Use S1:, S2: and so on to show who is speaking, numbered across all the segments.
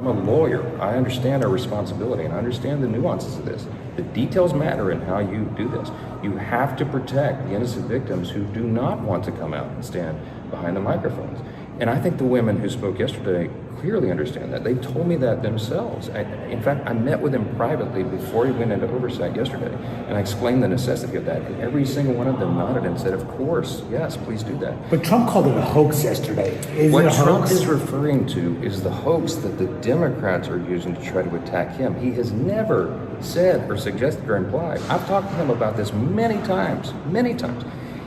S1: a lawyer. I understand our responsibility and I understand the nuances of this. The details matter in how you do this. You have to protect the innocent victims who do not want to come out and stand behind the microphones. And I think the women who spoke yesterday clearly understand that. They told me that themselves. In fact, I met with him privately before he went into oversight yesterday, and I explained the necessity of that. And every single one of them nodded and said, of course, yes, please do that.
S2: But Trump called it a hoax yesterday.
S1: What Trump is referring to is the hoax that the Democrats are using to try to attack him. He has never said or suggested or implied. I've talked to him about this many times, many times.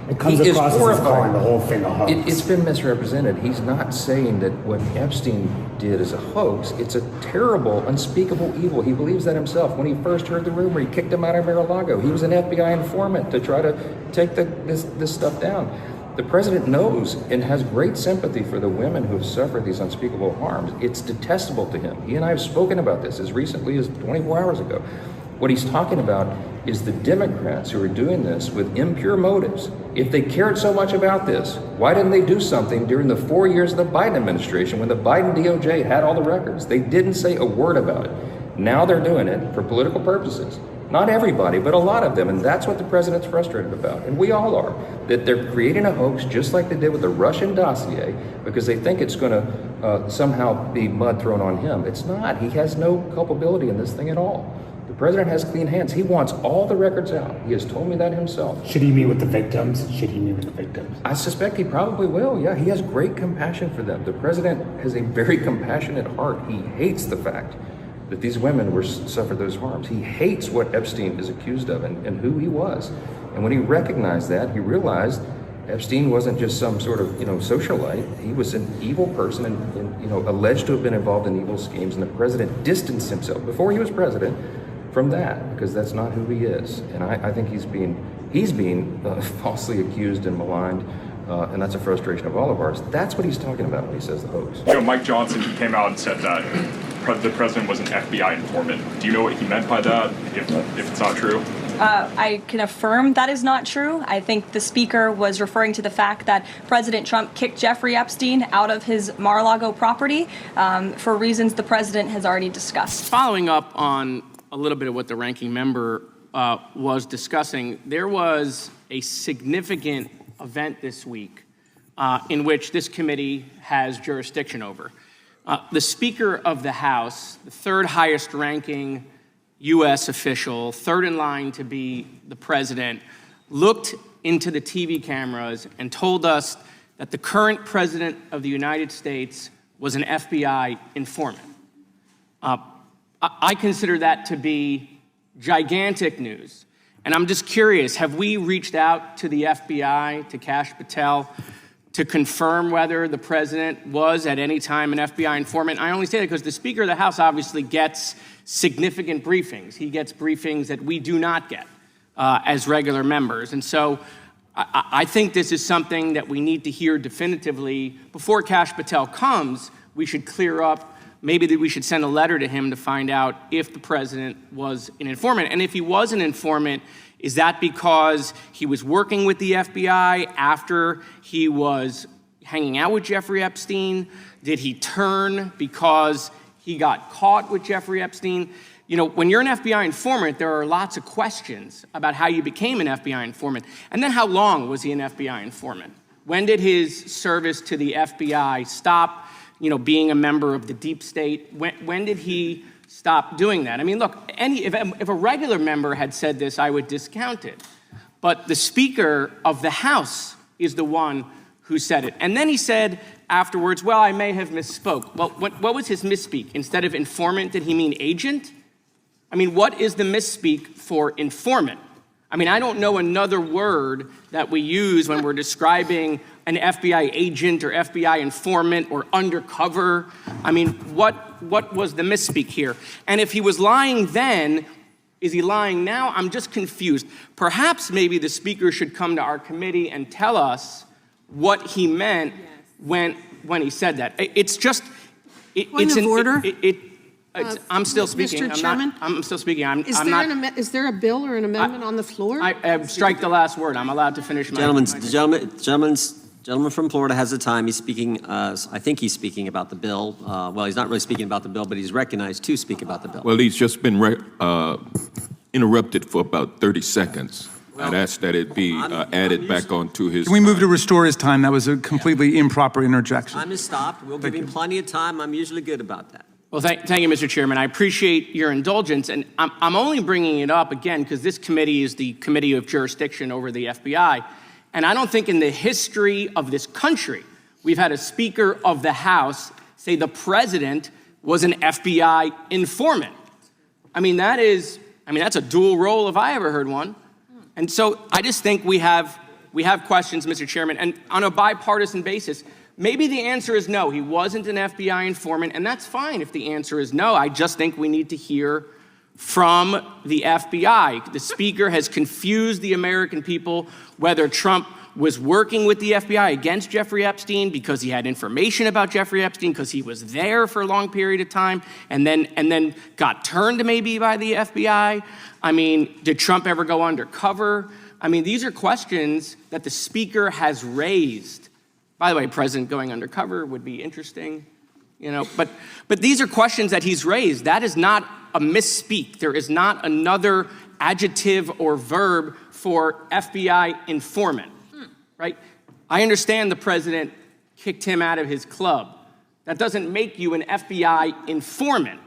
S2: It comes across as calling the whole thing a hoax.
S1: It's been misrepresented. He's not saying that what Epstein did is a hoax. It's a terrible, unspeakable evil. He believes that himself. When he first heard the rumor, he kicked him out of Mar-a-Lago. He was an FBI informant to try to take this stuff down. The president knows and has great sympathy for the women who have suffered these unspeakable harms. It's detestable to him. He and I have spoken about this as recently as 24 hours ago. What he's talking about is the Democrats who are doing this with impure motives. If they cared so much about this, why didn't they do something during the 4 years of the Biden administration when the Biden DOJ had all the records? They didn't say a word about it. Now they're doing it for political purposes. Not everybody, but a lot of them, and that's what the president's frustrated about, and we all are, that they're creating a hoax just like they did with the Russian dossier because they think it's going to somehow be mud thrown on him. It's not. He has no culpability in this thing at all. The president has clean hands. He wants all the records out. He has told me that himself.
S2: Should he meet with the victims? I
S1: suspect he probably will, yeah. He has great compassion for them. The president has a very compassionate heart. He hates the fact that these women suffered those harms. He hates what Epstein is accused of and who he was. And when he recognized that, he realized Epstein wasn't just some sort of, socialite. He was an evil person and alleged to have been involved in evil schemes. And the president distanced himself before he was president from that, because that's not who he is. And I think he's being falsely accused and maligned, and that's a frustration of all of ours. That's what he's talking about when he says the hoax.
S3: Mike Johnson came out and said that the president was an FBI informant. Do you know what he meant by that, if it's not true?
S4: I can affirm that is not true. I think the speaker was referring to the fact that President Trump kicked Jeffrey Epstein out of his Mar-a-Lago property for reasons the president has already discussed.
S5: Following up on a little bit of what the ranking member was discussing, there was a significant event this week in which this committee has jurisdiction over. The Speaker of the House, the third highest ranking U.S. official, third in line to be the president, looked into the TV cameras and told us that the current president of the United States was an FBI informant. I consider that to be gigantic news. And I'm just curious, have we reached out to the FBI, to Kash Patel, to confirm whether the president was at any time an FBI informant? I only say that because the Speaker of the House obviously gets significant briefings. He gets briefings that we do not get as regular members. And so I think this is something that we need to hear definitively. Before Kash Patel comes, we should clear up. Maybe that we should send a letter to him to find out if the president was an informant. And if he was an informant, is that because he was working with the FBI after he was hanging out with Jeffrey Epstein? Did he turn because he got caught with Jeffrey Epstein? When you're an FBI informant, there are lots of questions about how you became an FBI informant. And then how long was he an FBI informant? When did his service to the FBI stop? Being a member of the deep state, when did he stop doing that? I mean, look, if a regular member had said this, I would discount it. But the Speaker of the House is the one who said it. And then he said afterwards, well, I may have misspoke. Well, what was his misspeak? Instead of informant, did he mean agent? I mean, what is the misspeak for informant? I mean, I don't know another word that we use when we're describing an FBI agent or FBI informant or undercover. I mean, what was the misspeak here? And if he was lying then, is he lying now? I'm just confused. Perhaps maybe the Speaker should come to our committee and tell us what he meant when he said that. It's just...
S6: Point of order?
S5: I'm still speaking.
S6: Mr. Chairman?
S5: I'm still speaking.
S6: Is there a bill or an amendment on the floor?
S5: I strike the last word. I'm allowed to finish my...
S7: Gentleman's Gentleman from Florida has the time. He's speaking, I think he's speaking about the bill. Well, he's not really speaking about the bill, but he's recognized to speak about the bill.
S8: Well, he's just been interrupted for about 30 seconds. I'd ask that it be added back onto his.
S9: Can we move to restore his time? That was a completely improper interjection.
S7: Time is stopped. We'll give him plenty of time. I'm usually good about that.
S5: Well, thank you, Mr. Chairman. I appreciate your indulgence, and I'm only bringing it up again because this committee is the committee of jurisdiction over the FBI, and I don't think in the history of this country we've had a Speaker of the House say the president was an FBI informant. That's a dual role if I ever heard one. And so I just think we have questions, Mr. Chairman, and on a bipartisan basis, maybe the answer is no, he wasn't an FBI informant, and that's fine if the answer is no. I just think we need to hear from the FBI. The Speaker has confused the American people whether Trump was working with the FBI against Jeffrey Epstein because he had information about Jeffrey Epstein, because he was there for a long period of time, and then got turned maybe by the FBI. Did Trump ever go undercover? These are questions that the Speaker has raised. By the way, President going undercover would be interesting, but these are questions that he's raised. That is not a misspeak. There is not another adjective or verb for FBI informant. Right? I understand the president kicked him out of his club. That doesn't make you an FBI informant.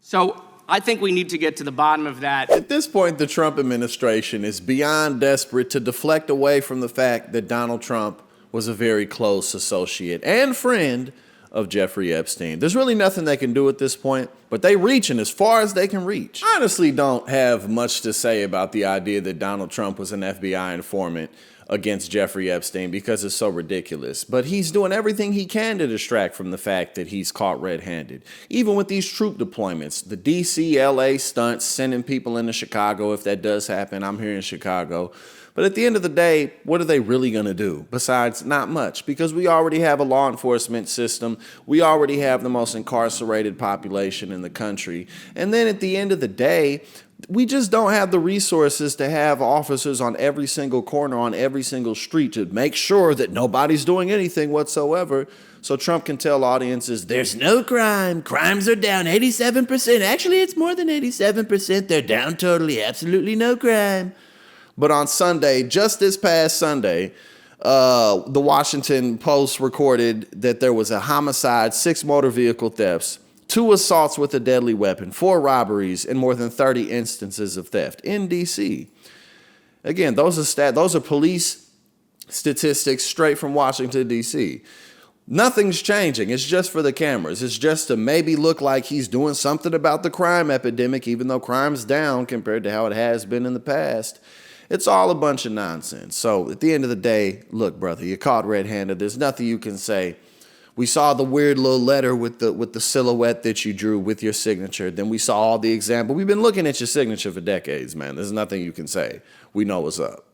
S5: So I think we need to get to the bottom of that.
S10: At this point, the Trump administration is beyond desperate to deflect away from the fact that Donald Trump was a very close associate and friend of Jeffrey Epstein. There's really nothing they can do at this point, but they reaching as far as they can reach. I honestly don't have much to say about the idea that Donald Trump was an FBI informant against Jeffrey Epstein because it's so ridiculous. But he's doing everything he can to distract from the fact that he's caught red-handed. Even with these troop deployments, the DC, LA stunts, sending people into Chicago, if that does happen. I'm here in Chicago. But at the end of the day, what are they really going to do? Besides, not much, because we already have a law enforcement system. We already have the most incarcerated population in the country. And then at the end of the day, we just don't have the resources to have officers on every single corner, on every single street to make sure that nobody's doing anything whatsoever. So Trump can tell audiences, there's no crime. Crimes are down 87%. Actually, it's more than 87%. They're down totally. Absolutely no crime. But on Sunday, just this past Sunday, the Washington Post recorded that there was a homicide, 6 motor vehicle thefts, 2 assaults with a deadly weapon, 4 robberies, and more than 30 instances of theft in D.C. Again, those are police statistics straight from Washington, D.C. Nothing's changing. It's just for the cameras. It's just to maybe look like he's doing something about the crime epidemic, even though crime's down compared to how it has been in the past. It's all a bunch of nonsense. So at the end of the day, look, brother, you're caught red-handed. There's nothing you can say. We saw the weird little letter with the silhouette that you drew with your signature. Then we saw all the example. We've been looking at your signature for decades, man. There's nothing you can say. We know what's up.